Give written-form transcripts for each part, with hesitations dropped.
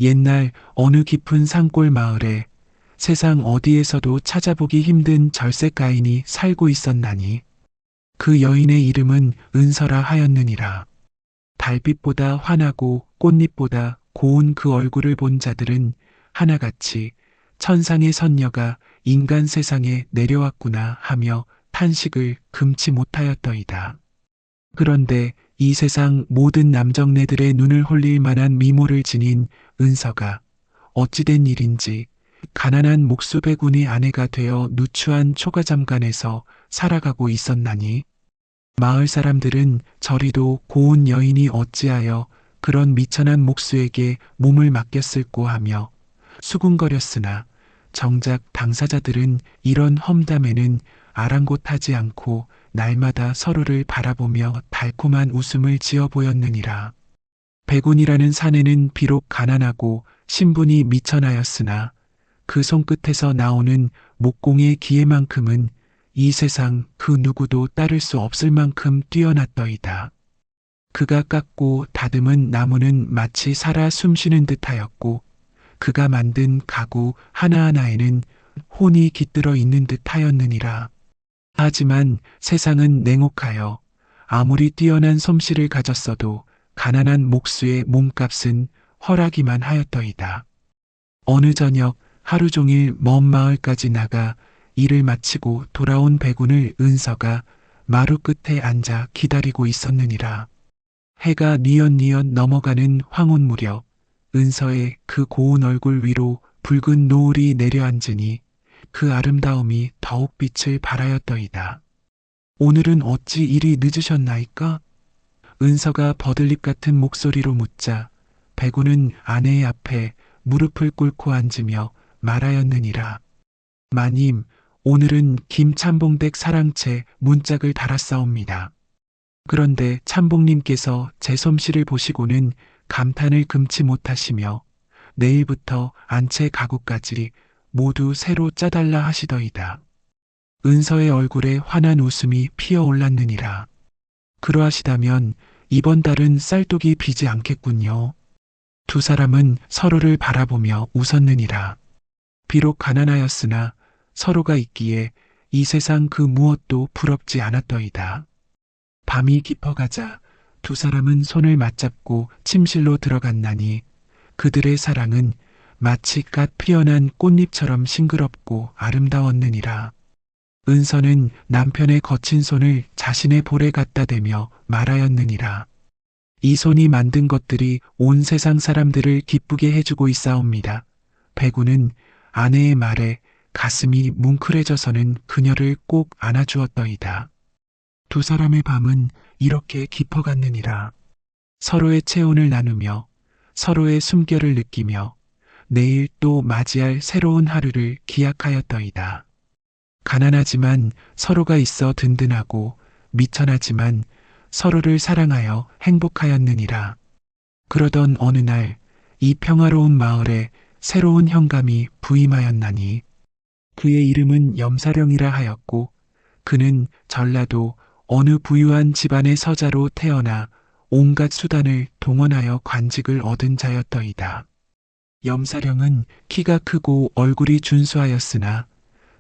옛날 어느 깊은 산골 마을에 세상 어디에서도 찾아보기 힘든 절색 가인이 살고 있었나니 그 여인의 이름은 은서라 하였느니라. 달빛보다 환하고 꽃잎보다 고운 그 얼굴을 본 자들은 하나같이 천상의 선녀가 인간 세상에 내려왔구나 하며 탄식을 금치 못하였더이다. 그런데 이 세상 모든 남정네들의 눈을 홀릴 만한 미모를 지닌 은서가 어찌된 일인지 가난한 목수배군의 아내가 되어 누추한 초가잠간에서 살아가고 있었나니 마을 사람들은 저리도 고운 여인이 어찌하여 그런 미천한 목수에게 몸을 맡겼을꼬 하며 수군거렸으나 정작 당사자들은 이런 험담에는 아랑곳하지 않고 날마다 서로를 바라보며 달콤한 웃음을 지어 보였느니라. 백운이라는 사내는 비록 가난하고 신분이 미천하였으나 그 손끝에서 나오는 목공의 기회만큼은 이 세상 그 누구도 따를 수 없을 만큼 뛰어났더이다. 그가 깎고 다듬은 나무는 마치 살아 숨쉬는 듯하였고 그가 만든 가구 하나하나에는 혼이 깃들어 있는 듯하였느니라. 하지만 세상은 냉혹하여 아무리 뛰어난 솜씨를 가졌어도 가난한 목수의 몸값은 허락이만 하였더이다. 어느 저녁 하루 종일 먼 마을까지 나가 일을 마치고 돌아온 백운을 은서가 마루 끝에 앉아 기다리고 있었느니라. 해가 뉘엿뉘엿 넘어가는 황혼 무렵 은서의 그 고운 얼굴 위로 붉은 노을이 내려앉으니 그 아름다움이 더욱 빛을 발하였더이다. 오늘은 어찌 이리 늦으셨나이까? 은서가 버들잎 같은 목소리로 묻자 백운은 아내의 앞에 무릎을 꿇고 앉으며 말하였느니라. 마님, 오늘은 김참봉댁 사랑채 문짝을 달았사옵니다. 그런데 참봉님께서 제 솜씨를 보시고는 감탄을 금치 못하시며 내일부터 안채 가구까지 모두 새로 짜달라 하시더이다. 은서의 얼굴에 환한 웃음이 피어올랐느니라. 그러하시다면 이번 달은 쌀독이 비지 않겠군요. 두 사람은 서로를 바라보며 웃었느니라. 비록 가난하였으나 서로가 있기에 이 세상 그 무엇도 부럽지 않았더이다. 밤이 깊어가자 두 사람은 손을 맞잡고 침실로 들어갔나니 그들의 사랑은 마치 갓 피어난 꽃잎처럼 싱그럽고 아름다웠느니라. 은서는 남편의 거친 손을 자신의 볼에 갖다 대며 말하였느니라. 이 손이 만든 것들이 온 세상 사람들을 기쁘게 해주고 있사옵니다. 백운은 아내의 말에 가슴이 뭉클해져서는 그녀를 꼭 안아주었더이다. 두 사람의 밤은 이렇게 깊어갔느니라. 서로의 체온을 나누며 서로의 숨결을 느끼며 내일 또 맞이할 새로운 하루를 기약하였더이다. 가난하지만 서로가 있어 든든하고 미천하지만 서로를 사랑하여 행복하였느니라. 그러던 어느 날 이 평화로운 마을에 새로운 현감이 부임하였나니 그의 이름은 염사령이라 하였고 그는 전라도 어느 부유한 집안의 서자로 태어나 온갖 수단을 동원하여 관직을 얻은 자였더이다. 염사령은 키가 크고 얼굴이 준수하였으나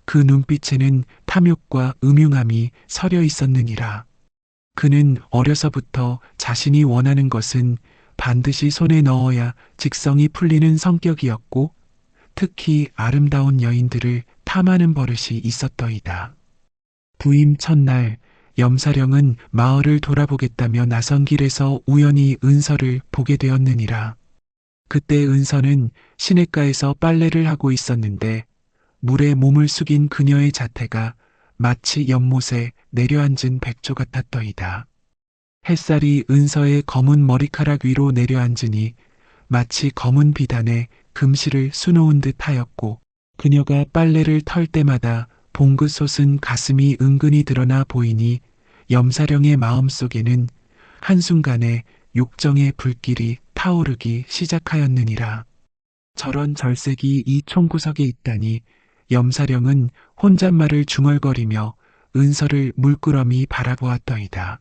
그 눈빛에는 탐욕과 음흉함이 서려 있었느니라. 그는 어려서부터 자신이 원하는 것은 반드시 손에 넣어야 직성이 풀리는 성격이었고 특히 아름다운 여인들을 탐하는 버릇이 있었더이다. 부임 첫날 염사령은 마을을 돌아보겠다며 나선 길에서 우연히 은서를 보게 되었느니라. 그때 은서는 시냇가에서 빨래를 하고 있었는데 물에 몸을 숙인 그녀의 자태가 마치 연못에 내려앉은 백조 같았더이다. 햇살이 은서의 검은 머리카락 위로 내려앉으니 마치 검은 비단에 금실을 수놓은 듯 하였고 그녀가 빨래를 털 때마다 봉긋 솟은 가슴이 은근히 드러나 보이니 염사령의 마음속에는 한순간에 욕정의 불길이 타오르기 시작하였느니라. 저런 절색이 이 총구석에 있다니 염사령은 혼잣말을 중얼거리며 은서를 물끄러미 바라보았더이다.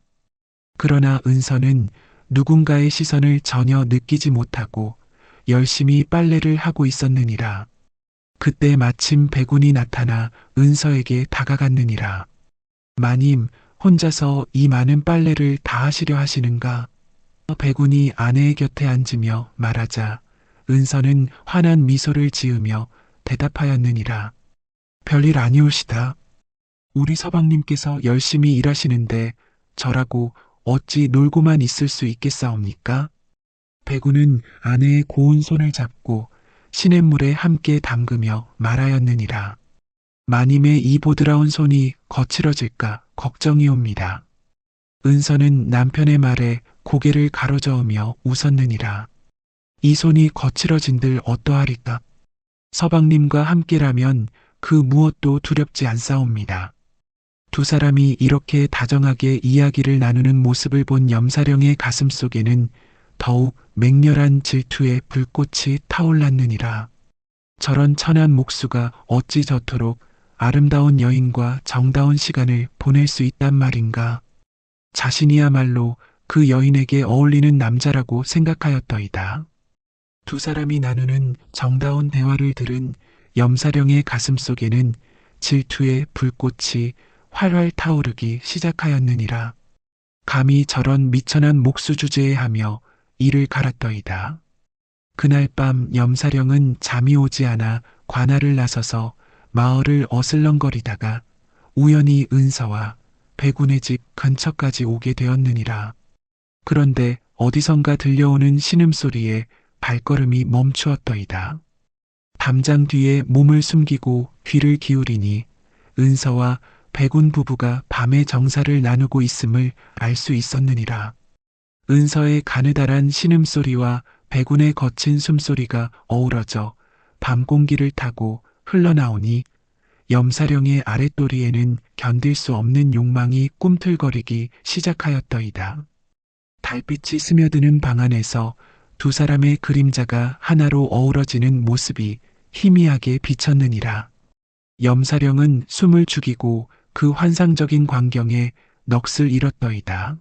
그러나 은서는 누군가의 시선을 전혀 느끼지 못하고 열심히 빨래를 하고 있었느니라. 그때 마침 백운이 나타나 은서에게 다가갔느니라. 마님, 혼자서 이 많은 빨래를 다 하시려 하시는가? 백운이 아내의 곁에 앉으며 말하자 은서는 환한 미소를 지으며 대답하였느니라. 별일 아니오시다. 우리 서방님께서 열심히 일하시는데 저라고 어찌 놀고만 있을 수 있겠사옵니까? 백운은 아내의 고운 손을 잡고 시냇물에 함께 담그며 말하였느니라. 마님의 이 보드라운 손이 거칠어질까 걱정이옵니다. 은서는 남편의 말에 고개를 가로저으며 웃었느니라. 이 손이 거칠어진들 어떠하리까? 서방님과 함께라면 그 무엇도 두렵지 않사옵니다. 두 사람이 이렇게 다정하게 이야기를 나누는 모습을 본 염사령의 가슴 속에는 더욱 맹렬한 질투의 불꽃이 타올랐느니라. 저런 천한 목수가 어찌 저토록 아름다운 여인과 정다운 시간을 보낼 수 있단 말인가. 자신이야말로 그 여인에게 어울리는 남자라고 생각하였더이다. 두 사람이 나누는 정다운 대화를 들은 염사령의 가슴 속에는 질투의 불꽃이 활활 타오르기 시작하였느니라. 감히 저런 미천한 목수 주제에 하며 이를 갈았더이다. 그날 밤 염사령은 잠이 오지 않아 관할을 나서서 마을을 어슬렁거리다가 우연히 은서와 백운의 집 근처까지 오게 되었느니라. 그런데 어디선가 들려오는 신음소리에 발걸음이 멈추었더이다. 담장 뒤에 몸을 숨기고 귀를 기울이니 은서와 백운 부부가 밤의 정사를 나누고 있음을 알 수 있었느니라. 은서의 가느다란 신음소리와 백운의 거친 숨소리가 어우러져 밤 공기를 타고 흘러나오니 염사령의 아랫도리에는 견딜 수 없는 욕망이 꿈틀거리기 시작하였더이다. 달빛이 스며드는 방 안에서 두 사람의 그림자가 하나로 어우러지는 모습이 희미하게 비쳤느니라. 염사령은 숨을 죽이고 그 환상적인 광경에 넋을 잃었더이다.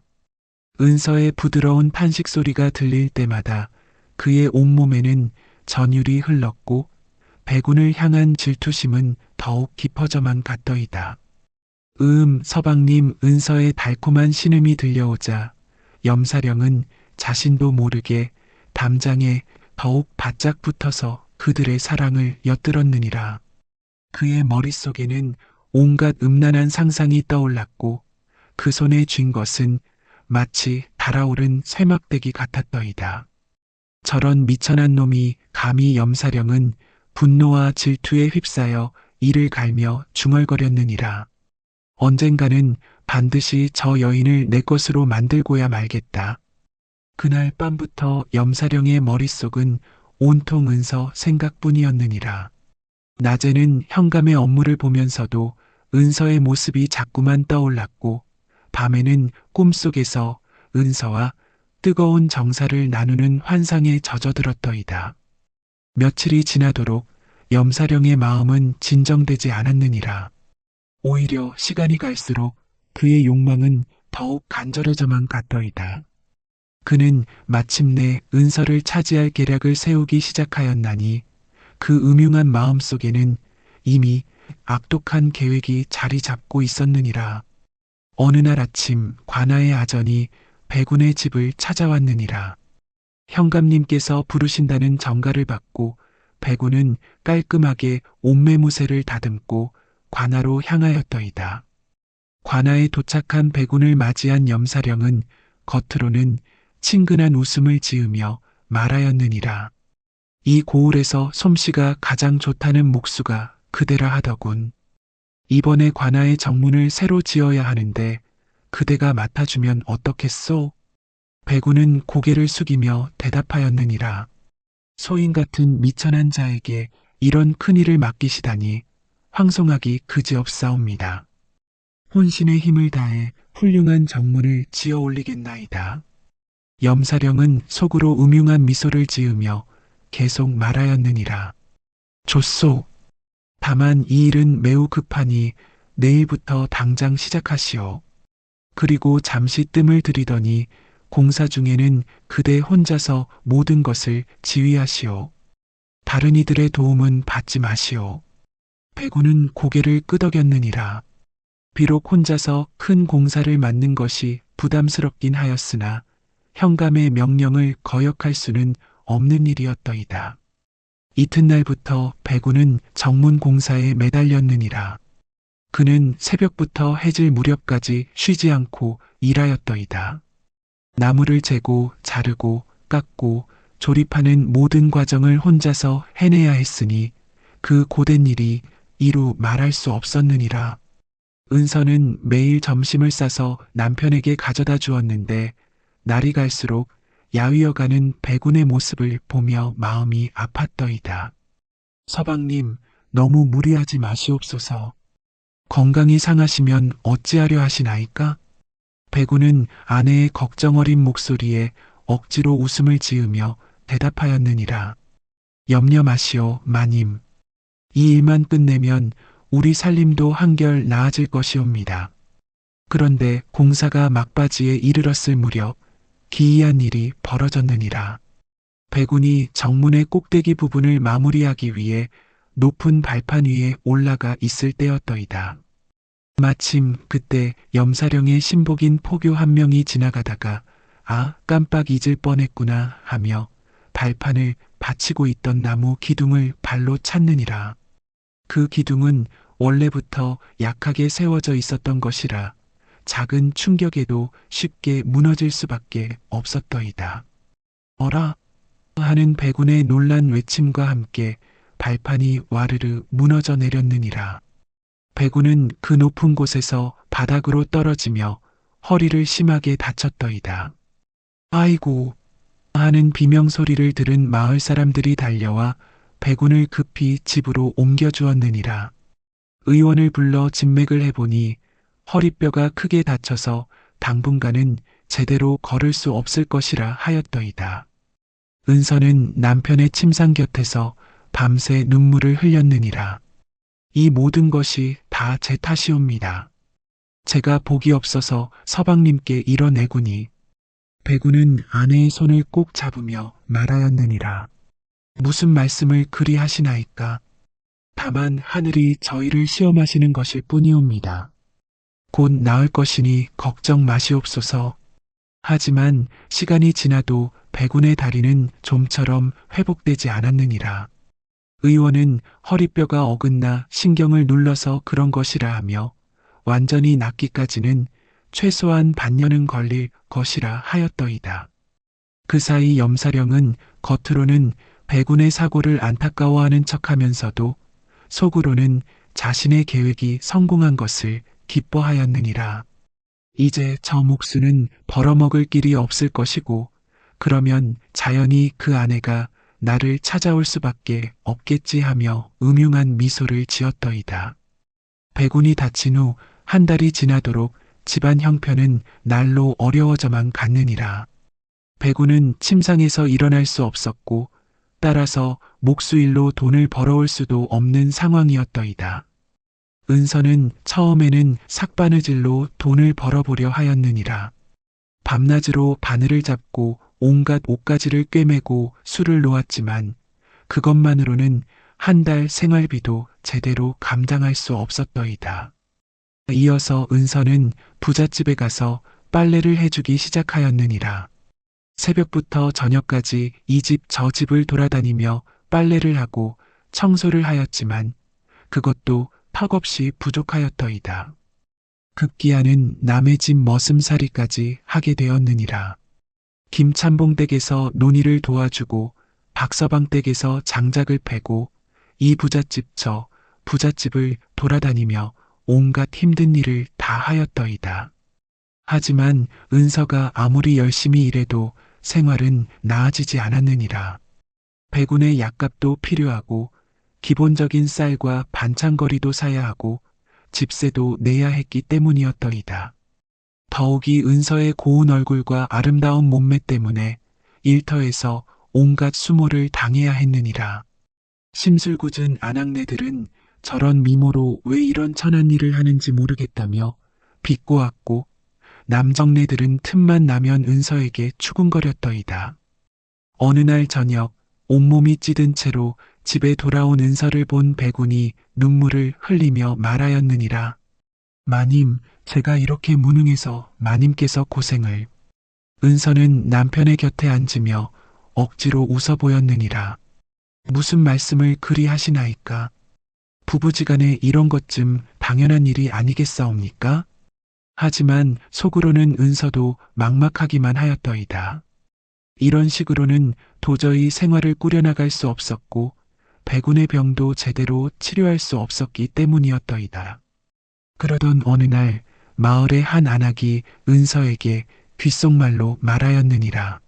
은서의 부드러운 탄식 소리가 들릴 때마다 그의 온몸에는 전율이 흘렀고 백운을 향한 질투심은 더욱 깊어져만 갔더이다. 서방님 은서의 달콤한 신음이 들려오자 염사령은 자신도 모르게 담장에 더욱 바짝 붙어서 그들의 사랑을 엿들었느니라. 그의 머릿속에는 온갖 음란한 상상이 떠올랐고 그 손에 쥔 것은 마치 달아오른 쇠막대기 같았더이다. 저런 미천한 놈이 감히 염사령은 분노와 질투에 휩싸여 이를 갈며 중얼거렸느니라. 언젠가는 반드시 저 여인을 내 것으로 만들고야 말겠다. 그날 밤부터 염사령의 머릿속은 온통 은서 생각뿐이었느니라. 낮에는 현감의 업무를 보면서도 은서의 모습이 자꾸만 떠올랐고 밤에는 꿈속에서 은서와 뜨거운 정사를 나누는 환상에 젖어들었더이다. 며칠이 지나도록 염사령의 마음은 진정되지 않았느니라. 오히려 시간이 갈수록 그의 욕망은 더욱 간절해져만 갔더이다. 그는 마침내 은서를 차지할 계략을 세우기 시작하였나니 그 음흉한 마음 속에는 이미 악독한 계획이 자리 잡고 있었느니라. 어느 날 아침 관아의 아전이 백운의 집을 찾아왔느니라. 현감님께서 부르신다는 정가를 받고 백운은 깔끔하게 옷매무새를 다듬고 관아로 향하였더이다. 관아에 도착한 백운을 맞이한 염사령은 겉으로는 친근한 웃음을 지으며 말하였느니라. 이 고을에서 솜씨가 가장 좋다는 목수가 그대라 하더군. 이번에 관아의 정문을 새로 지어야 하는데 그대가 맡아주면 어떻겠소? 백운은 고개를 숙이며 대답하였느니라. 소인 같은 미천한 자에게 이런 큰일을 맡기시다니 황송하기 그지없사옵니다. 혼신의 힘을 다해 훌륭한 정문을 지어 올리겠나이다. 염사령은 속으로 음흉한 미소를 지으며 계속 말하였느니라. 좋소. 다만 이 일은 매우 급하니 내일부터 당장 시작하시오. 그리고 잠시 뜸을 들이더니 공사 중에는 그대 혼자서 모든 것을 지휘하시오. 다른 이들의 도움은 받지 마시오. 백우는 고개를 끄덕였느니라. 비록 혼자서 큰 공사를 맡는 것이 부담스럽긴 하였으나 현감의 명령을 거역할 수는 없는 일이었더이다. 이튿날부터 백우는 정문 공사에 매달렸느니라. 그는 새벽부터 해질 무렵까지 쉬지 않고 일하였더이다. 나무를 재고 자르고 깎고 조립하는 모든 과정을 혼자서 해내야 했으니 그 고된 일이 이루 말할 수 없었느니라. 은서는 매일 점심을 싸서 남편에게 가져다 주었는데 날이 갈수록 야위어가는 백운의 모습을 보며 마음이 아팠더이다. 서방님, 너무 무리하지 마시옵소서. 건강이 상하시면 어찌하려 하시나이까? 백운은 아내의 걱정 어린 목소리에 억지로 웃음을 지으며 대답하였느니라. 염려 마시오, 마님. 이 일만 끝내면 우리 살림도 한결 나아질 것이옵니다. 그런데 공사가 막바지에 이르렀을 무렵 기이한 일이 벌어졌느니라. 백운이 정문의 꼭대기 부분을 마무리하기 위해 높은 발판 위에 올라가 있을 때였더이다. 마침 그때 염사령의 신복인 포교 한 명이 지나가다가 아, 깜빡 잊을 뻔했구나 하며 발판을 받치고 있던 나무 기둥을 발로 찼느니라. 그 기둥은 원래부터 약하게 세워져 있었던 것이라 작은 충격에도 쉽게 무너질 수밖에 없었더이다. 어라? 하는 백운의 놀란 외침과 함께 발판이 와르르 무너져 내렸느니라. 백운은 그 높은 곳에서 바닥으로 떨어지며 허리를 심하게 다쳤더이다. 아이고! 하는 비명소리를 들은 마을 사람들이 달려와 백운을 급히 집으로 옮겨주었느니라. 의원을 불러 진맥을 해보니 허리뼈가 크게 다쳐서 당분간은 제대로 걸을 수 없을 것이라 하였더이다. 은서는 남편의 침상 곁에서 밤새 눈물을 흘렸느니라. 이 모든 것이 다 제 탓이옵니다. 제가 복이 없어서 서방님께 이뤄내구니. 백운은 아내의 손을 꼭 잡으며 말하였느니라. 무슨 말씀을 그리 하시나이까? 다만 하늘이 저희를 시험하시는 것일 뿐이옵니다. 곧 나을 것이니 걱정 마시옵소서. 하지만 시간이 지나도 백운의 다리는 좀처럼 회복되지 않았느니라. 의원은 허리뼈가 어긋나 신경을 눌러서 그런 것이라 하며 완전히 낫기까지는 최소한 반년은 걸릴 것이라 하였더이다. 그 사이 염사령은 겉으로는 백운의 사고를 안타까워하는 척하면서도 속으로는 자신의 계획이 성공한 것을 기뻐하였느니라. 이제 저 목수는 벌어먹을 길이 없을 것이고 그러면 자연히 그 아내가 나를 찾아올 수밖에 없겠지 하며 음흉한 미소를 지었더이다. 백운이 다친 후 한 달이 지나도록 집안 형편은 날로 어려워져만 갔느니라. 백운은 침상에서 일어날 수 없었고 따라서 목수일로 돈을 벌어올 수도 없는 상황이었더이다. 은서는 처음에는 삭바느질로 돈을 벌어보려 하였느니라. 밤낮으로 바늘을 잡고 온갖 옷가지를 꿰매고 술을 놓았지만 그것만으로는 한 달 생활비도 제대로 감당할 수 없었더이다. 이어서 은서는 부잣집에 가서 빨래를 해주기 시작하였느니라. 새벽부터 저녁까지 이 집 저 집을 돌아다니며 빨래를 하고 청소를 하였지만 그것도 턱없이 부족하였더이다. 급기야는 남의 집 머슴살이까지 하게 되었느니라. 김찬봉 댁에서 논의를 도와주고 박서방 댁에서 장작을 패고 이 부잣집 저 부잣집을 돌아다니며 온갖 힘든 일을 다 하였더이다. 하지만 은서가 아무리 열심히 일해도 생활은 나아지지 않았느니라. 백운의 약값도 필요하고 기본적인 쌀과 반찬거리도 사야 하고 집세도 내야 했기 때문이었더이다. 더욱이 은서의 고운 얼굴과 아름다운 몸매 때문에 일터에서 온갖 수모를 당해야 했느니라. 심술궂은 아낙네들은 저런 미모로 왜 이런 천한 일을 하는지 모르겠다며 비꼬았고 남정네들은 틈만 나면 은서에게 추궁거렸더이다. 어느 날 저녁 온몸이 찌든 채로 집에 돌아온 은서를 본 백운이 눈물을 흘리며 말하였느니라. 마님, 제가 이렇게 무능해서 마님께서 고생을. 은서는 남편의 곁에 앉으며 억지로 웃어 보였느니라. 무슨 말씀을 그리 하시나이까? 부부지간에 이런 것쯤 당연한 일이 아니겠사옵니까? 하지만 속으로는 은서도 막막하기만 하였더이다. 이런 식으로는 도저히 생활을 꾸려나갈 수 없었고 백운의 병도 제대로 치료할 수 없었기 때문이었더이다. 그러던 어느 날 마을의 한 안악이 은서에게 귓속말로 말하였느니라.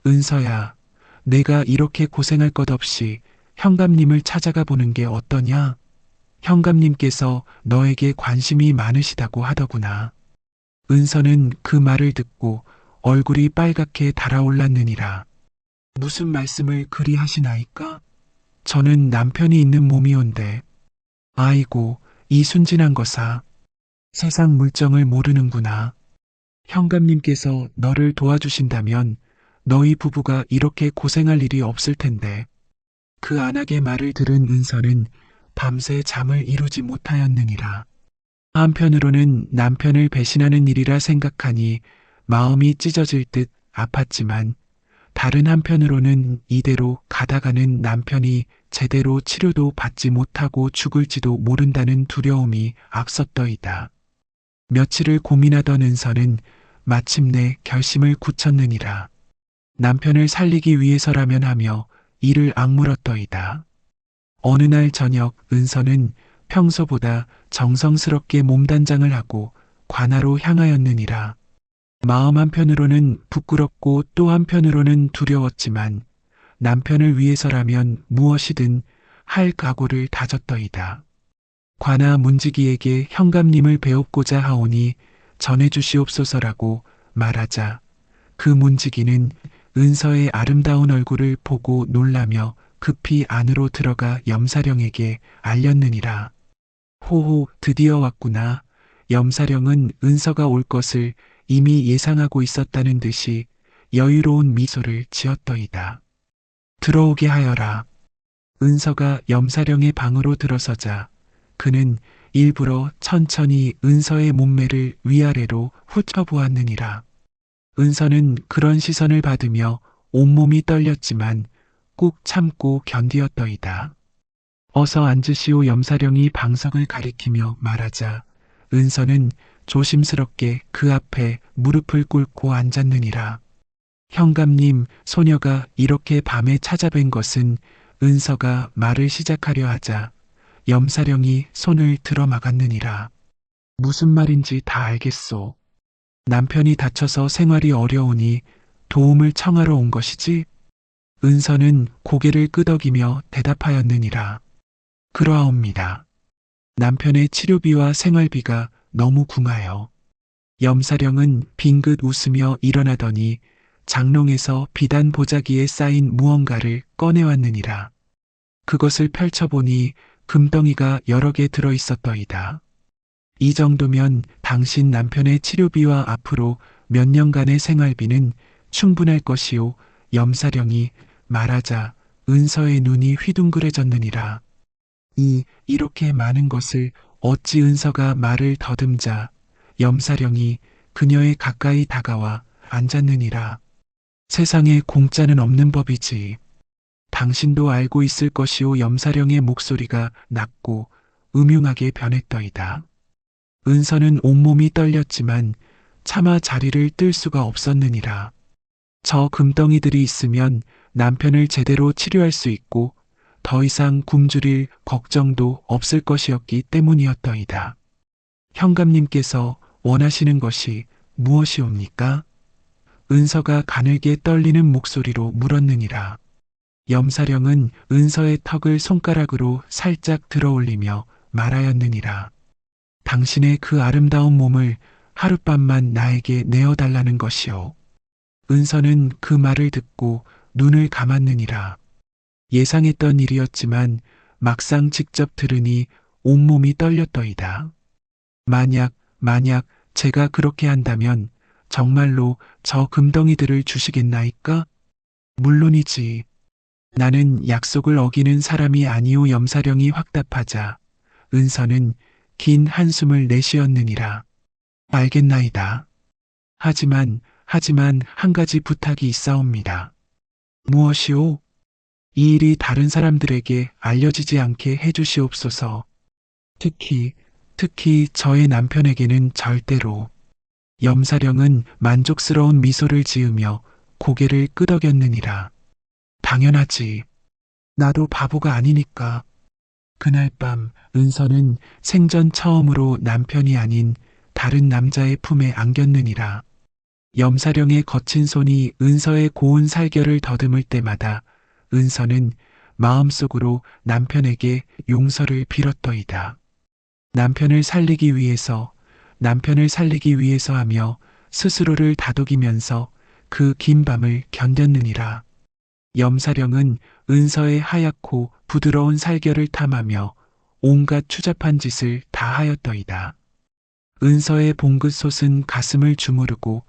은서야, 내가 이렇게 고생할 것 없이 현감님을 찾아가 보는 게 어떠냐? 현감님께서 너에게 관심이 많으시다고 하더구나. 은서는 그 말을 듣고 얼굴이 빨갛게 달아올랐느니라. 무슨 말씀을 그리 하시나이까? 저는 남편이 있는 몸이온데. 아이고, 이 순진한 것아. 세상 물정을 모르는구나. 현감님께서 너를 도와주신다면 너희 부부가 이렇게 고생할 일이 없을 텐데. 그 안악의 말을 들은 은서는 밤새 잠을 이루지 못하였느니라. 한편으로는 남편을 배신하는 일이라 생각하니 마음이 찢어질 듯 아팠지만 다른 한편으로는 이대로 가다가는 남편이 제대로 치료도 받지 못하고 죽을지도 모른다는 두려움이 앞섰더이다. 며칠을 고민하던 은서는 마침내 결심을 굳혔느니라. 남편을 살리기 위해서라면 하며 이를 악물었더이다. 어느 날 저녁 은서는 평소보다 정성스럽게 몸단장을 하고 관하로 향하였느니라. 마음 한편으로는 부끄럽고 또 한편으로는 두려웠지만 남편을 위해서라면 무엇이든 할 각오를 다졌더이다. 관아 문지기에게 현감님을 배웁고자 하오니 전해주시옵소서라고 말하자 그 문지기는 은서의 아름다운 얼굴을 보고 놀라며 급히 안으로 들어가 염사령에게 알렸느니라. 호호, 드디어 왔구나. 염사령은 은서가 올 것을 이미 예상하고 있었다는 듯이 여유로운 미소를 지었더이다. 들어오게 하여라. 은서가 염사령의 방으로 들어서자 그는 일부러 천천히 은서의 몸매를 위아래로 훑어보았느니라. 은서는 그런 시선을 받으며 온몸이 떨렸지만 꾹 참고 견디었더이다. 어서 앉으시오. 염사령이 방석을 가리키며 말하자 은서는 조심스럽게 그 앞에 무릎을 꿇고 앉았느니라. 현감님, 소녀가 이렇게 밤에 찾아뵌 것은 은서가 말을 시작하려 하자 염사령이 손을 들어 막았느니라. 무슨 말인지 다 알겠소. 남편이 다쳐서 생활이 어려우니 도움을 청하러 온 것이지? 은서는 고개를 끄덕이며 대답하였느니라. 그러하옵니다. 남편의 치료비와 생활비가 너무 궁하여. 염사령은 빙긋 웃으며 일어나더니 장롱에서 비단 보자기에 쌓인 무언가를 꺼내왔느니라. 그것을 펼쳐보니 금덩이가 여러 개 들어있었더이다. 이 정도면 당신 남편의 치료비와 앞으로 몇 년간의 생활비는 충분할 것이오. 염사령이 말하자 은서의 눈이 휘둥그레졌느니라. 이렇게 많은 것을 어찌 은서가 말을 더듬자 염사령이 그녀의 가까이 다가와 앉았느니라. 세상에 공짜는 없는 법이지. 당신도 알고 있을 것이오. 염사령의 목소리가 낮고 음흉하게 변했더이다. 은서는 온몸이 떨렸지만 차마 자리를 뜰 수가 없었느니라. 저 금덩이들이 있으면 남편을 제대로 치료할 수 있고 더 이상 굶주릴 걱정도 없을 것이었기 때문이었더이다. 현감님께서 원하시는 것이 무엇이옵니까? 은서가 가늘게 떨리는 목소리로 물었느니라. 염사령은 은서의 턱을 손가락으로 살짝 들어올리며 말하였느니라. 당신의 그 아름다운 몸을 하룻밤만 나에게 내어달라는 것이오. 은서는 그 말을 듣고 눈을 감았느니라. 예상했던 일이었지만 막상 직접 들으니 온몸이 떨렸더이다. 만약 제가 그렇게 한다면 정말로 저 금덩이들을 주시겠나이까? 물론이지. 나는 약속을 어기는 사람이 아니오. 염사령이 확답하자 은서는 긴 한숨을 내쉬었느니라. 알겠나이다. 하지만 한 가지 부탁이 있사옵니다. 무엇이오? 이 일이 다른 사람들에게 알려지지 않게 해주시옵소서. 특히 저의 남편에게는 절대로. 염사령은 만족스러운 미소를 지으며 고개를 끄덕였느니라. 당연하지. 나도 바보가 아니니까. 그날 밤 은서는 생전 처음으로 남편이 아닌 다른 남자의 품에 안겼느니라. 염사령의 거친 손이 은서의 고운 살결을 더듬을 때마다 은서는 마음속으로 남편에게 용서를 빌었더이다. 남편을 살리기 위해서 하며 스스로를 다독이면서 그 긴 밤을 견뎠느니라. 염사령은 은서의 하얗고 부드러운 살결을 탐하며 온갖 추잡한 짓을 다 하였더이다. 은서의 봉긋솟은 가슴을 주무르고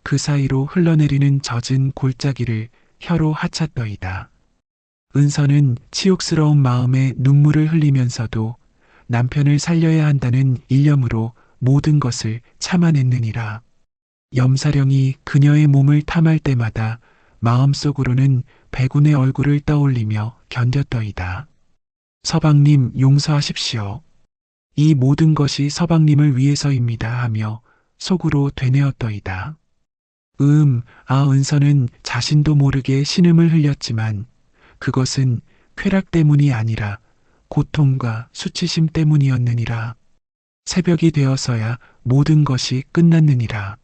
그 사이로 흘러내리는 젖은 골짜기를 혀로 하찼더이다. 은서는 치욕스러운 마음에 눈물을 흘리면서도 남편을 살려야 한다는 일념으로 모든 것을 참아냈느니라. 염사령이 그녀의 몸을 탐할 때마다 마음속으로는 백운의 얼굴을 떠올리며 견뎠더이다. 서방님 용서하십시오. 이 모든 것이 서방님을 위해서입니다 하며 속으로 되뇌었더이다. 은서는 자신도 모르게 신음을 흘렸지만 그것은 쾌락 때문이 아니라 고통과 수치심 때문이었느니라. 새벽이 되어서야 모든 것이 끝났느니라.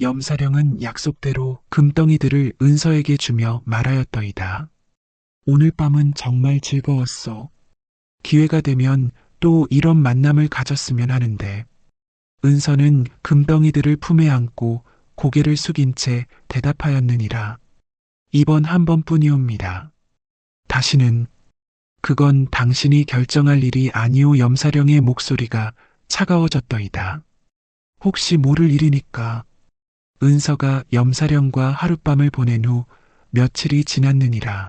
염사령은 약속대로 금덩이들을 은서에게 주며 말하였더이다. 오늘 밤은 정말 즐거웠어. 기회가 되면 또 이런 만남을 가졌으면 하는데. 은서는 금덩이들을 품에 안고 고개를 숙인 채 대답하였느니라. 이번 한 번뿐이옵니다. 다시는. 그건 당신이 결정할 일이 아니오. 염사령의 목소리가 차가워졌더이다. 혹시 모를 일이니까. 은서가 염사령과 하룻밤을 보낸 후 며칠이 지났느니라.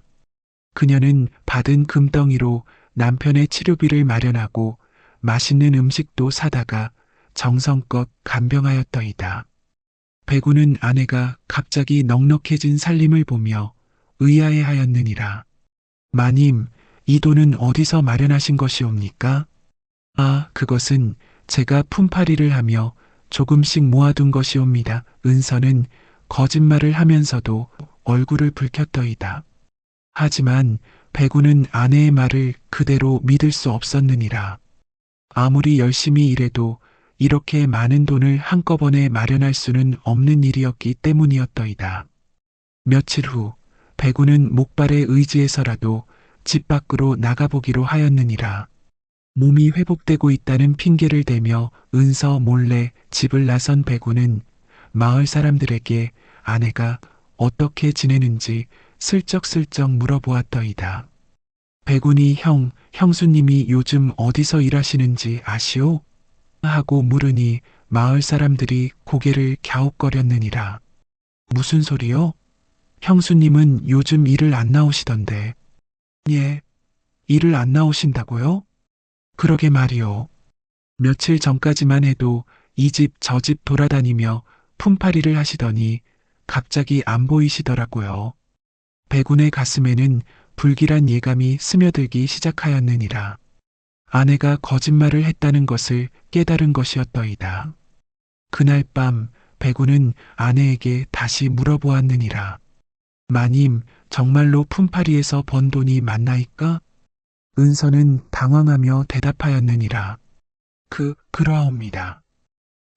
그녀는 받은 금덩이로 남편의 치료비를 마련하고 맛있는 음식도 사다가 정성껏 간병하였더이다. 백운은 아내가 갑자기 넉넉해진 살림을 보며 의아해하였느니라. 마님, 이 돈은 어디서 마련하신 것이옵니까? 그것은 제가 품팔이를 하며 조금씩 모아둔 것이옵니다. 은서는 거짓말을 하면서도 얼굴을 붉혔더이다. 하지만 백운은 아내의 말을 그대로 믿을 수 없었느니라. 아무리 열심히 일해도 이렇게 많은 돈을 한꺼번에 마련할 수는 없는 일이었기 때문이었더이다. 며칠 후 백운은 목발에 의지해서라도 집 밖으로 나가보기로 하였느니라. 몸이 회복되고 있다는 핑계를 대며 은서 몰래 집을 나선 백운은 마을 사람들에게 아내가 어떻게 지내는지 슬쩍슬쩍 물어보았더이다. 백운이 형수님이 요즘 어디서 일하시는지 아시오? 하고 물으니 마을 사람들이 고개를 갸웃거렸느니라. 무슨 소리요? 형수님은 요즘 일을 안 나오시던데. 예, 일을 안 나오신다고요? 그러게 말이오. 며칠 전까지만 해도 이 집 저 집 돌아다니며 품팔이를 하시더니 갑자기 안 보이시더라고요. 백운의 가슴에는 불길한 예감이 스며들기 시작하였느니라. 아내가 거짓말을 했다는 것을 깨달은 것이었더이다. 그날 밤 백운은 아내에게 다시 물어보았느니라. 마님, 정말로 품팔이에서 번 돈이 맞나이까? 은서는 당황하며 대답하였느니라. 그러옵니다.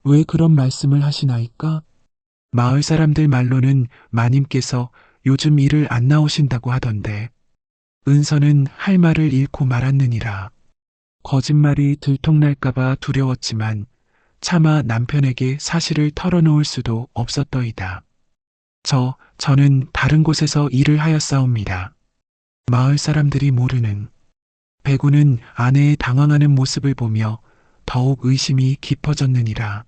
왜 그런 말씀을 하시나이까? 마을 사람들 말로는 마님께서 요즘 일을 안 나오신다고 하던데. 은서는 할 말을 잃고 말았느니라. 거짓말이 들통날까봐 두려웠지만 차마 남편에게 사실을 털어놓을 수도 없었더이다. 저는 다른 곳에서 일을 하였사옵니다. 마을 사람들이 모르는. 백운은 아내의 당황하는 모습을 보며 더욱 의심이 깊어졌느니라.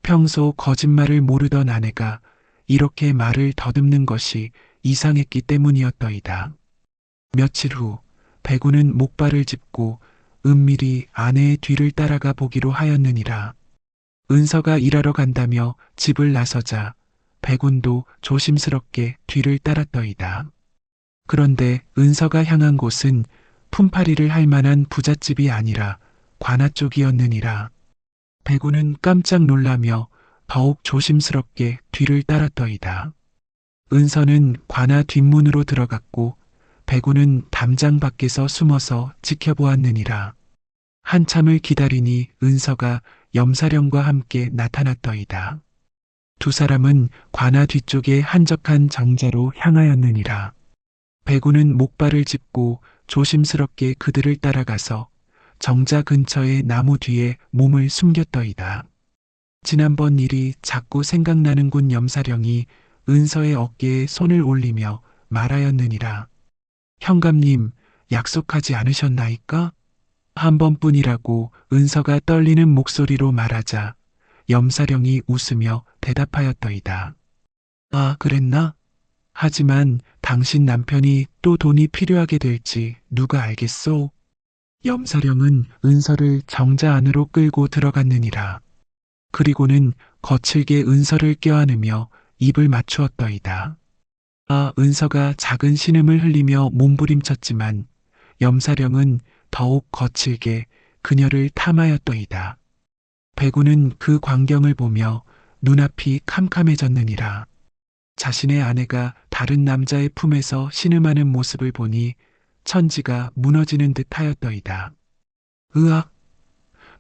평소 거짓말을 모르던 아내가 이렇게 말을 더듬는 것이 이상했기 때문이었더이다. 며칠 후 백우는 목발을 짚고 은밀히 아내의 뒤를 따라가 보기로 하였느니라. 은서가 일하러 간다며 집을 나서자 백운도 조심스럽게 뒤를 따랐더이다. 그런데 은서가 향한 곳은 품팔이를 할 만한 부잣집이 아니라 관아 쪽이었느니라. 백운은 깜짝 놀라며 더욱 조심스럽게 뒤를 따랐더이다. 은서는 관아 뒷문으로 들어갔고 백운은 담장 밖에서 숨어서 지켜보았느니라. 한참을 기다리니 은서가 염사령과 함께 나타났더이다. 두 사람은 관아 뒤쪽에 한적한 정자로 향하였느니라. 백운은 목발을 짚고 조심스럽게 그들을 따라가서 정자 근처의 나무 뒤에 몸을 숨겼더이다. 지난번 일이 자꾸 생각나는군. 염사령이 은서의 어깨에 손을 올리며 말하였느니라. 현감님, 약속하지 않으셨나이까? 한 번뿐이라고 은서가 떨리는 목소리로 말하자 염사령이 웃으며 대답하였더이다. 아, 그랬나? 하지만 당신 남편이 또 돈이 필요하게 될지 누가 알겠소? 염사령은 은서를 정자 안으로 끌고 들어갔느니라. 그리고는 거칠게 은서를 껴안으며 입을 맞추었더이다. 아, 은서가 작은 신음을 흘리며 몸부림쳤지만 염사령은 더욱 거칠게 그녀를 탐하였더이다. 백우는 그 광경을 보며 눈앞이 캄캄해졌느니라. 자신의 아내가 다른 남자의 품에서 신음하는 모습을 보니 천지가 무너지는 듯 하였더이다. 으악!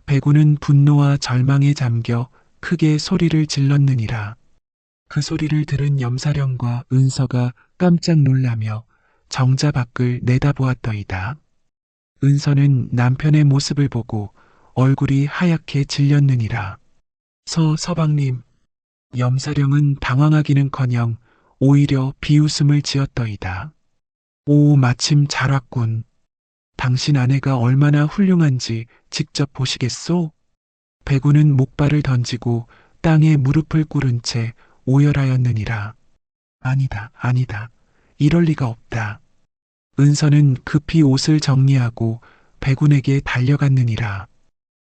백우는 분노와 절망에 잠겨 크게 소리를 질렀느니라. 그 소리를 들은 염사령과 은서가 깜짝 놀라며 정자 밖을 내다보았더이다. 은서는 남편의 모습을 보고 얼굴이 하얗게 질렸느니라. 서방님. 염사령은 당황하기는커녕 오히려 비웃음을 지었더이다. 오, 마침 잘 왔군. 당신 아내가 얼마나 훌륭한지 직접 보시겠소? 백우는 목발을 던지고 땅에 무릎을 꿇은 채 오열하였느니라. 아니다, 아니다. 이럴 리가 없다. 은서는 급히 옷을 정리하고 백운에게 달려갔느니라.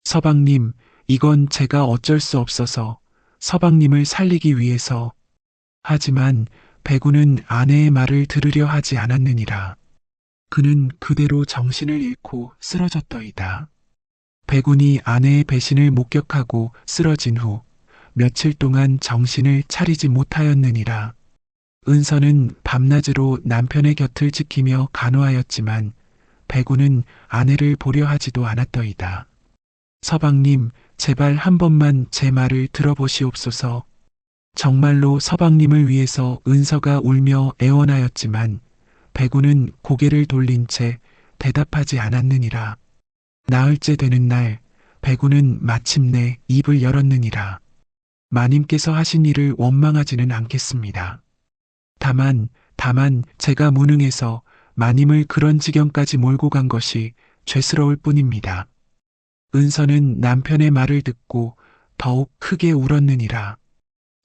서방님, 이건 제가 어쩔 수 없어서 서방님을 살리기 위해서. 하지만 백운은 아내의 말을 들으려 하지 않았느니라. 그는 그대로 정신을 잃고 쓰러졌더이다. 백운이 아내의 배신을 목격하고 쓰러진 후 며칠 동안 정신을 차리지 못하였느니라. 은서는 밤낮으로 남편의 곁을 지키며 간호하였지만 백운은 아내를 보려 하지도 않았더이다. 서방님, 제발 한 번만 제 말을 들어보시옵소서. 정말로 서방님을 위해서 은서가 울며 애원하였지만 백운은 고개를 돌린 채 대답하지 않았느니라. 나흘째 되는 날 백운은 마침내 입을 열었느니라. 마님께서 하신 일을 원망하지는 않겠습니다. 다만 제가 무능해서 마님을 그런 지경까지 몰고 간 것이 죄스러울 뿐입니다. 은서는 남편의 말을 듣고 더욱 크게 울었느니라.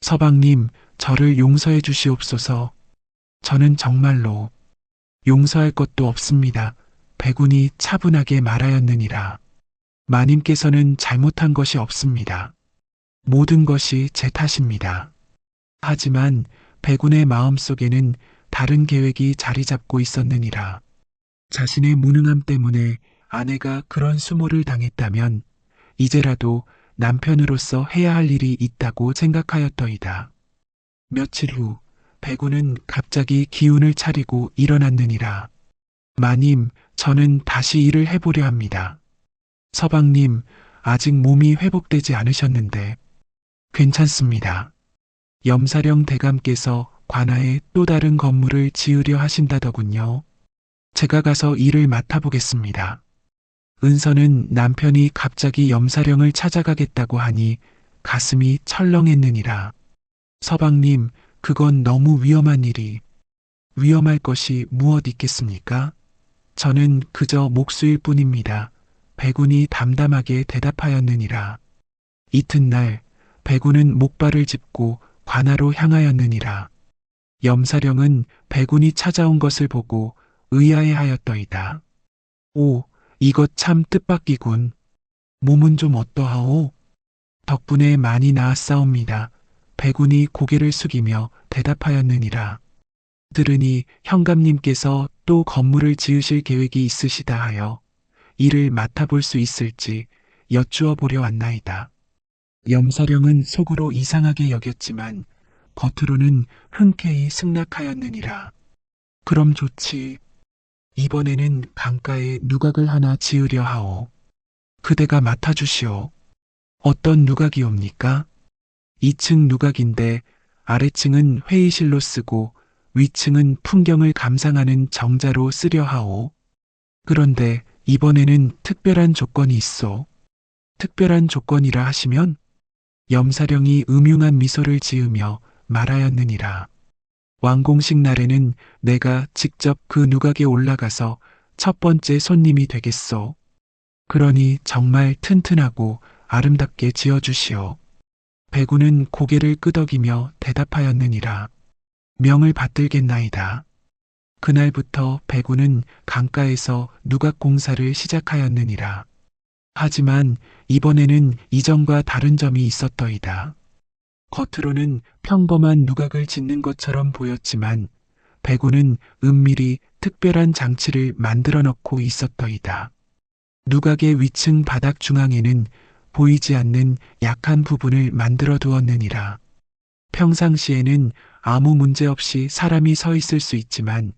서방님, 저를 용서해 주시옵소서. 저는 정말로 용서할 것도 없습니다. 백운이 차분하게 말하였느니라. 마님께서는 잘못한 것이 없습니다. 모든 것이 제 탓입니다. 하지만 백운의 마음속에는 다른 계획이 자리 잡고 있었느니라. 자신의 무능함 때문에 아내가 그런 수모를 당했다면 이제라도 남편으로서 해야 할 일이 있다고 생각하였더이다. 며칠 후 백운은 갑자기 기운을 차리고 일어났느니라. 마님, 저는 다시 일을 해보려 합니다. 서방님, 아직 몸이 회복되지 않으셨는데 괜찮습니다. 염사령 대감께서 관아에 또 다른 건물을 지으려 하신다더군요. 제가 가서 일을 맡아보겠습니다. 은서는 남편이 갑자기 염사령을 찾아가겠다고 하니 가슴이 철렁했느니라. 서방님, 그건 너무 위험한 일이. 위험할 것이 무엇 있겠습니까? 저는 그저 목수일 뿐입니다. 백운이 담담하게 대답하였느니라. 이튿날 백운은 목발을 짚고 관하로 향하였느니라. 염사령은 백운이 찾아온 것을 보고 의아해하였더이다. 오, 이것 참 뜻밖이군. 몸은 좀 어떠하오? 덕분에 많이 나았사옵니다. 백운이 고개를 숙이며 대답하였느니라. 들으니 현감님께서 또 건물을 지으실 계획이 있으시다 하여 이를 맡아볼 수 있을지 여쭈어 보려 왔나이다. 염사령은 속으로 이상하게 여겼지만 겉으로는 흔쾌히 승낙하였느니라. 그럼 좋지. 이번에는 강가에 누각을 하나 지으려 하오. 그대가 맡아주시오. 어떤 누각이옵니까? 2층 누각인데 아래층은 회의실로 쓰고 위층은 풍경을 감상하는 정자로 쓰려 하오. 그런데 이번에는 특별한 조건이 있어. 특별한 조건이라 하시면? 염사령이 음흉한 미소를 지으며 말하였느니라. 완공식 날에는 내가 직접 그 누각에 올라가서 첫 번째 손님이 되겠소. 그러니 정말 튼튼하고 아름답게 지어주시오. 백운은 고개를 끄덕이며 대답하였느니라. 명을 받들겠나이다. 그날부터 백운은 강가에서 누각 공사를 시작하였느니라. 하지만 이번에는 이전과 다른 점이 있었더이다. 겉으로는 평범한 누각을 짓는 것처럼 보였지만 백운은 은밀히 특별한 장치를 만들어 놓고 있었더이다. 누각의 위층 바닥 중앙에는 보이지 않는 약한 부분을 만들어 두었느니라. 평상시에는 아무 문제 없이 사람이 서 있을 수 있지만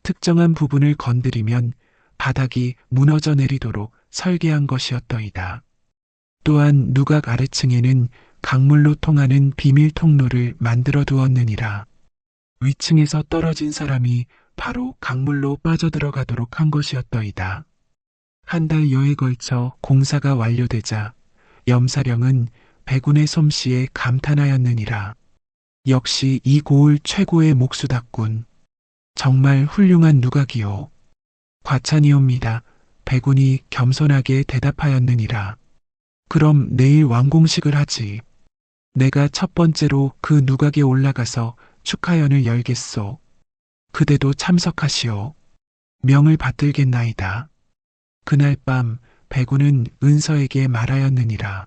특정한 부분을 건드리면 바닥이 무너져 내리도록 설계한 것이었더이다. 또한 누각 아래층에는 강물로 통하는 비밀 통로를 만들어 두었느니라. 위층에서 떨어진 사람이 바로 강물로 빠져들어가도록 한 것이었더이다. 한 달여에 걸쳐 공사가 완료되자 염사령은 백운의 솜씨에 감탄하였느니라. 역시 이 고을 최고의 목수답군. 정말 훌륭한 누각이요. 과찬이옵니다. 백운이 겸손하게 대답하였느니라. 그럼 내일 완공식을 하지. 내가 첫 번째로 그 누각에 올라가서 축하연을 열겠소. 그대도 참석하시오. 명을 받들겠나이다. 그날 밤 백운은 은서에게 말하였느니라.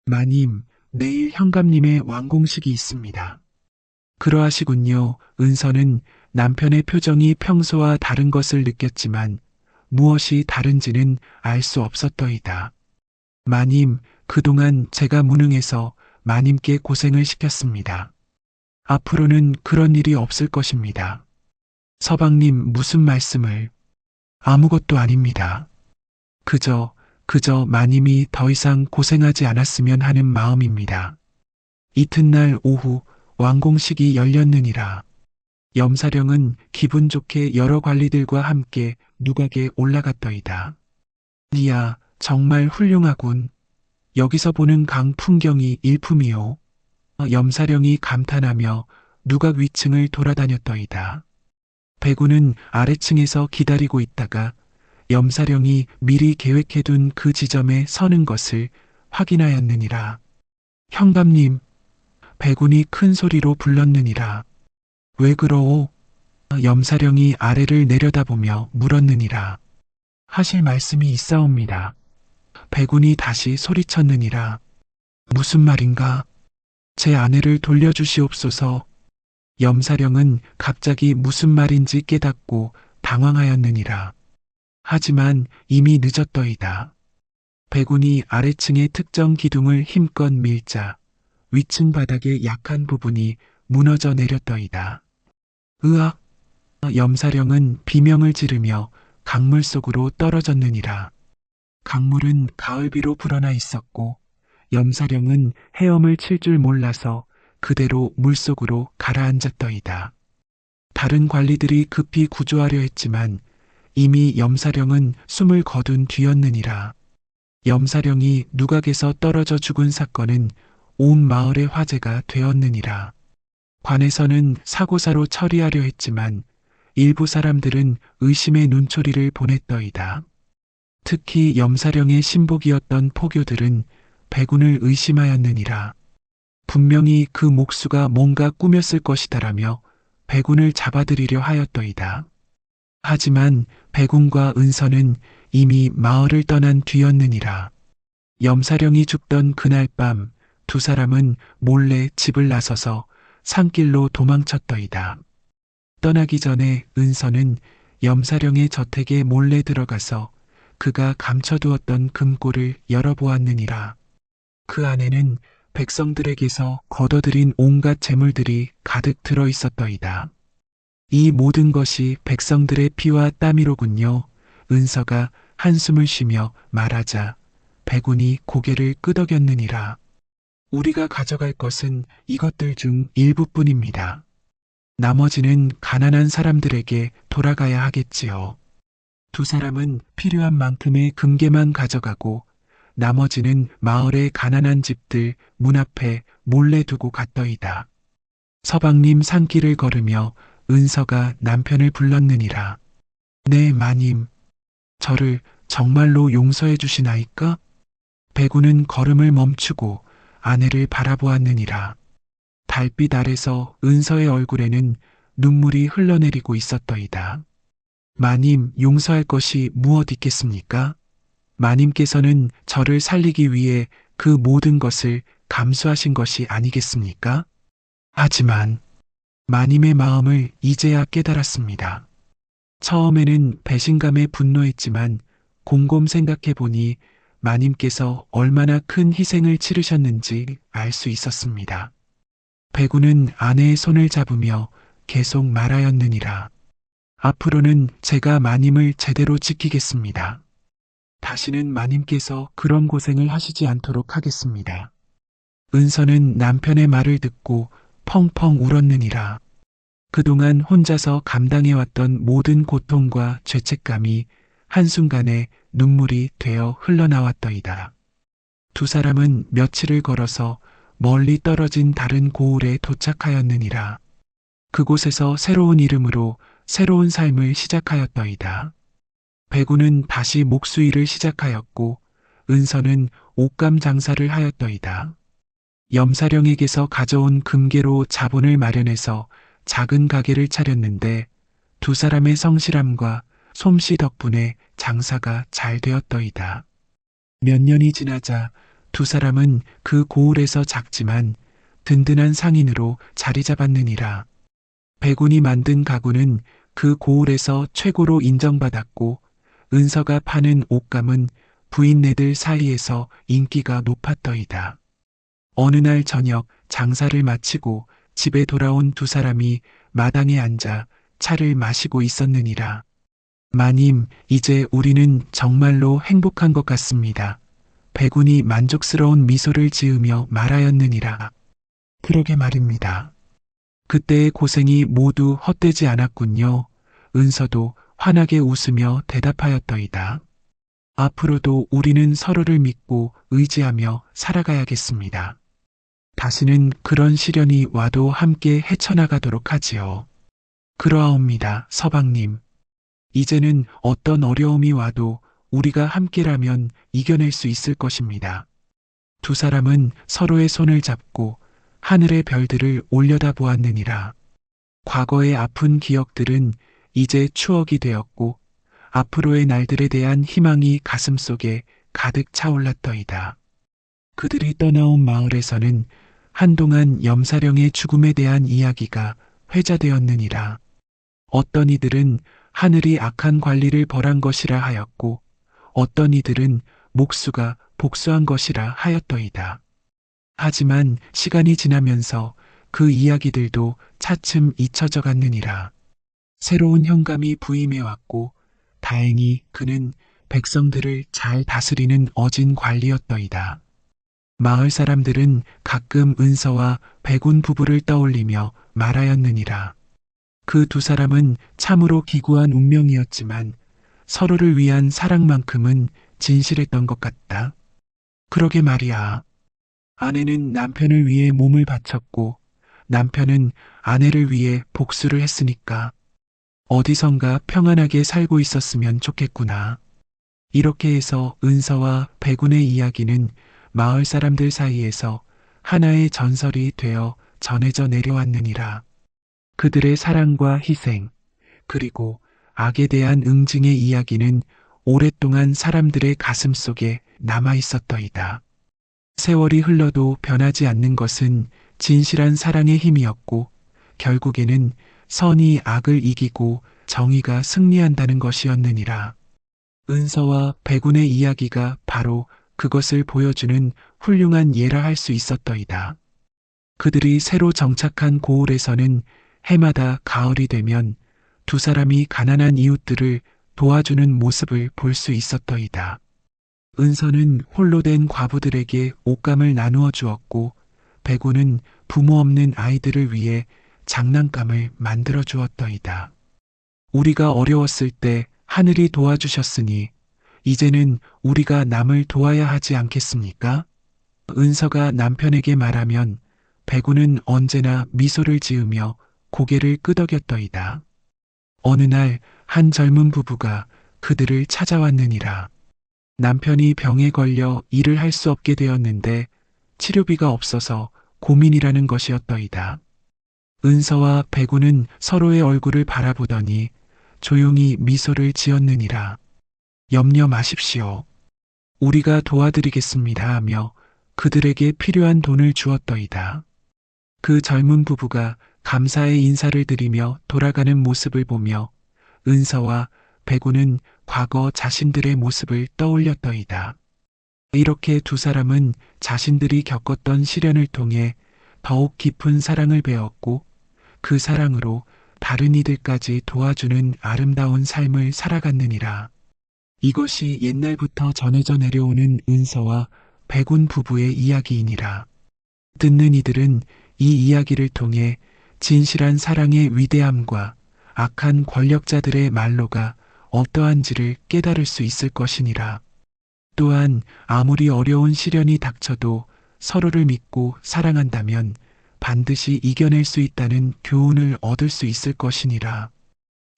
마님, 내일 현감님의 완공식이 있습니다. 그러하시군요. 은서는 남편의 표정이 평소와 다른 것을 느꼈지만 무엇이 다른지는 알 수 없었더이다. 마님, 그동안 제가 무능해서 마님께 고생을 시켰습니다. 앞으로는 그런 일이 없을 것입니다. 서방님, 무슨 말씀을? 아무것도 아닙니다. 그저 마님이 더 이상 고생하지 않았으면 하는 마음입니다. 이튿날 오후 완공식이 열렸느니라. 염사령은 기분 좋게 여러 관리들과 함께 누각에 올라갔더이다. 이야, 정말 훌륭하군. 여기서 보는 강 풍경이 일품이요. 염사령이 감탄하며 누각 위층을 돌아다녔더이다. 백운은 아래층에서 기다리고 있다가 염사령이 미리 계획해둔 그 지점에 서는 것을 확인하였느니라. 현감님, 백운이 큰 소리로 불렀느니라. 왜 그러오? 염사령이 아래를 내려다보며 물었느니라. 하실 말씀이 있사옵니다. 백운이 다시 소리쳤느니라. 무슨 말인가? 제 아내를 돌려주시옵소서. 염사령은 갑자기 무슨 말인지 깨닫고 당황하였느니라. 하지만 이미 늦었더이다. 백운이 아래층의 특정 기둥을 힘껏 밀자 위층 바닥의 약한 부분이 무너져 내렸더이다. 으악! 염사령은 비명을 지르며 강물 속으로 떨어졌느니라. 강물은 가을비로 불어나 있었고 염사령은 헤엄을 칠 줄 몰라서 그대로 물속으로 가라앉았더이다. 다른 관리들이 급히 구조하려 했지만 이미 염사령은 숨을 거둔 뒤였느니라. 염사령이 누각에서 떨어져 죽은 사건은 온 마을의 화제가 되었느니라. 관에서는 사고사로 처리하려 했지만 일부 사람들은 의심의 눈초리를 보냈더이다. 특히 염사령의 신복이었던 포교들은 백운을 의심하였느니라. 분명히 그 목수가 뭔가 꾸몄을 것이다라며 백운을 잡아들이려 하였더이다. 하지만 백운과 은서는 이미 마을을 떠난 뒤였느니라. 염사령이 죽던 그날 밤 두 사람은 몰래 집을 나서서 산길로 도망쳤더이다. 떠나기 전에 은서는 염사령의 저택에 몰래 들어가서 그가 감춰두었던 금고를 열어보았느니라. 그 안에는 백성들에게서 거둬들인 온갖 재물들이 가득 들어 있었더이다. 이 모든 것이 백성들의 피와 땀이로군요. 은서가 한숨을 쉬며 말하자 백운이 고개를 끄덕였느니라. 우리가 가져갈 것은 이것들 중 일부뿐입니다. 나머지는 가난한 사람들에게 돌아가야 하겠지요. 두 사람은 필요한 만큼의 금괴만 가져가고 나머지는 마을의 가난한 집들 문 앞에 몰래 두고 갔더이다. 서방님 산길을 걸으며 은서가 남편을 불렀느니라. 네, 마님. 저를 정말로 용서해 주시나이까? 백운은 걸음을 멈추고 아내를 바라보았느니라. 달빛 아래서 은서의 얼굴에는 눈물이 흘러내리고 있었더이다. 마님, 용서할 것이 무엇 있겠습니까? 마님께서는 저를 살리기 위해 그 모든 것을 감수하신 것이 아니겠습니까? 하지만 마님의 마음을 이제야 깨달았습니다. 처음에는 배신감에 분노했지만 곰곰 생각해 보니 마님께서 얼마나 큰 희생을 치르셨는지 알 수 있었습니다. 백운은 아내의 손을 잡으며 계속 말하였느니라. 앞으로는 제가 마님을 제대로 지키겠습니다. 다시는 마님께서 그런 고생을 하시지 않도록 하겠습니다. 은서는 남편의 말을 듣고 펑펑 울었느니라. 그동안 혼자서 감당해왔던 모든 고통과 죄책감이 한순간에 눈물이 되어 흘러나왔더이다. 두 사람은 며칠을 걸어서 멀리 떨어진 다른 고을에 도착하였느니라. 그곳에서 새로운 이름으로 새로운 삶을 시작하였더이다. 백운은 다시 목수일을 시작하였고 은서는 옷감 장사를 하였더이다. 염사령에게서 가져온 금괴로 자본을 마련해서 작은 가게를 차렸는데 두 사람의 성실함과 솜씨 덕분에 장사가 잘 되었더이다. 몇 년이 지나자 두 사람은 그 고을에서 작지만 든든한 상인으로 자리 잡았느니라. 백운이 만든 가구는 그 고을에서 최고로 인정받았고 은서가 파는 옷감은 부인네들 사이에서 인기가 높았더이다. 어느 날 저녁 장사를 마치고 집에 돌아온 두 사람이 마당에 앉아 차를 마시고 있었느니라. 마님, 이제 우리는 정말로 행복한 것 같습니다. 백운이 만족스러운 미소를 지으며 말하였느니라. 그러게 말입니다. 그때의 고생이 모두 헛되지 않았군요. 은서도 환하게 웃으며 대답하였더이다. 앞으로도 우리는 서로를 믿고 의지하며 살아가야겠습니다. 다시는 그런 시련이 와도 함께 헤쳐나가도록 하지요. 그러하옵니다, 서방님. 이제는 어떤 어려움이 와도 우리가 함께라면 이겨낼 수 있을 것입니다. 두 사람은 서로의 손을 잡고 하늘의 별들을 올려다 보았느니라. 과거의 아픈 기억들은 이제 추억이 되었고 앞으로의 날들에 대한 희망이 가슴속에 가득 차올랐더이다. 그들이 떠나온 마을에서는 한동안 염사령의 죽음에 대한 이야기가 회자되었느니라. 어떤 이들은 하늘이 악한 관리를 벌한 것이라 하였고 어떤 이들은 목수가 복수한 것이라 하였더이다. 하지만 시간이 지나면서 그 이야기들도 차츰 잊혀져 갔느니라. 새로운 현감이 부임해 왔고 다행히 그는 백성들을 잘 다스리는 어진 관리였더이다. 마을 사람들은 가끔 은서와 백운 부부를 떠올리며 말하였느니라. 그 두 사람은 참으로 기구한 운명이었지만 서로를 위한 사랑만큼은 진실했던 것 같다. 그러게 말이야. 아내는 남편을 위해 몸을 바쳤고 남편은 아내를 위해 복수를 했으니까 어디선가 평안하게 살고 있었으면 좋겠구나. 이렇게 해서 은서와 백운의 이야기는 마을 사람들 사이에서 하나의 전설이 되어 전해져 내려왔느니라. 그들의 사랑과 희생, 그리고 악에 대한 응징의 이야기는 오랫동안 사람들의 가슴 속에 남아 있었더이다. 세월이 흘러도 변하지 않는 것은 진실한 사랑의 힘이었고, 결국에는 선이 악을 이기고 정의가 승리한다는 것이었느니라. 은서와 백운의 이야기가 바로 그것을 보여주는 훌륭한 예라 할 수 있었더이다. 그들이 새로 정착한 고을에서는 해마다 가을이 되면 두 사람이 가난한 이웃들을 도와주는 모습을 볼 수 있었더이다. 은서는 홀로 된 과부들에게 옷감을 나누어 주었고, 백운은 부모 없는 아이들을 위해 장난감을 만들어 주었더이다. 우리가 어려웠을 때 하늘이 도와주셨으니 이제는 우리가 남을 도와야 하지 않겠습니까? 은서가 남편에게 말하면 백운은 언제나 미소를 지으며 고개를 끄덕였더이다. 어느 날 한 젊은 부부가 그들을 찾아왔느니라. 남편이 병에 걸려 일을 할 수 없게 되었는데 치료비가 없어서 고민이라는 것이었더이다. 은서와 백운은 서로의 얼굴을 바라보더니 조용히 미소를 지었느니라. 염려 마십시오. 우리가 도와드리겠습니다 하며 그들에게 필요한 돈을 주었더이다. 그 젊은 부부가 감사의 인사를 드리며 돌아가는 모습을 보며 은서와 백운은 과거 자신들의 모습을 떠올렸더이다. 이렇게 두 사람은 자신들이 겪었던 시련을 통해 더욱 깊은 사랑을 배웠고, 그 사랑으로 다른 이들까지 도와주는 아름다운 삶을 살아갔느니라. 이것이 옛날부터 전해져 내려오는 은서와 백운 부부의 이야기이니라. 듣는 이들은 이 이야기를 통해 진실한 사랑의 위대함과 악한 권력자들의 말로가 어떠한지를 깨달을 수 있을 것이니라. 또한 아무리 어려운 시련이 닥쳐도 서로를 믿고 사랑한다면 반드시 이겨낼 수 있다는 교훈을 얻을 수 있을 것이니라.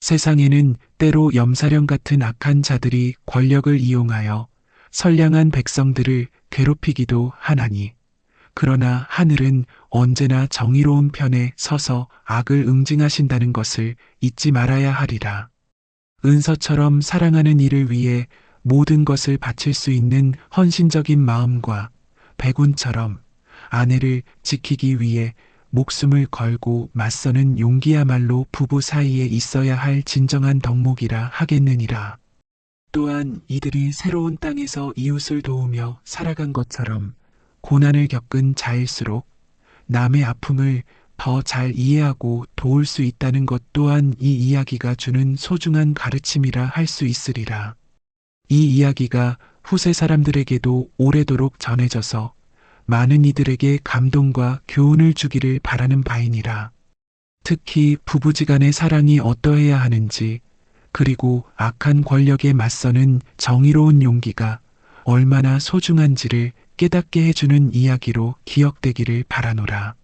세상에는 때로 염사령 같은 악한 자들이 권력을 이용하여 선량한 백성들을 괴롭히기도 하나니, 그러나 하늘은 언제나 정의로운 편에 서서 악을 응징하신다는 것을 잊지 말아야 하리라. 은서처럼 사랑하는 이를 위해 모든 것을 바칠 수 있는 헌신적인 마음과 백운처럼 아내를 지키기 위해 목숨을 걸고 맞서는 용기야말로 부부 사이에 있어야 할 진정한 덕목이라 하겠느니라. 또한 이들이 새로운 땅에서 이웃을 도우며 살아간 것처럼 고난을 겪은 자일수록 남의 아픔을 더 잘 이해하고 도울 수 있다는 것 또한 이 이야기가 주는 소중한 가르침이라 할 수 있으리라. 이 이야기가 후세 사람들에게도 오래도록 전해져서 많은 이들에게 감동과 교훈을 주기를 바라는 바이니라. 특히 부부지간의 사랑이 어떠해야 하는지, 그리고 악한 권력에 맞서는 정의로운 용기가 얼마나 소중한지를 깨닫게 해주는 이야기로 기억되기를 바라노라.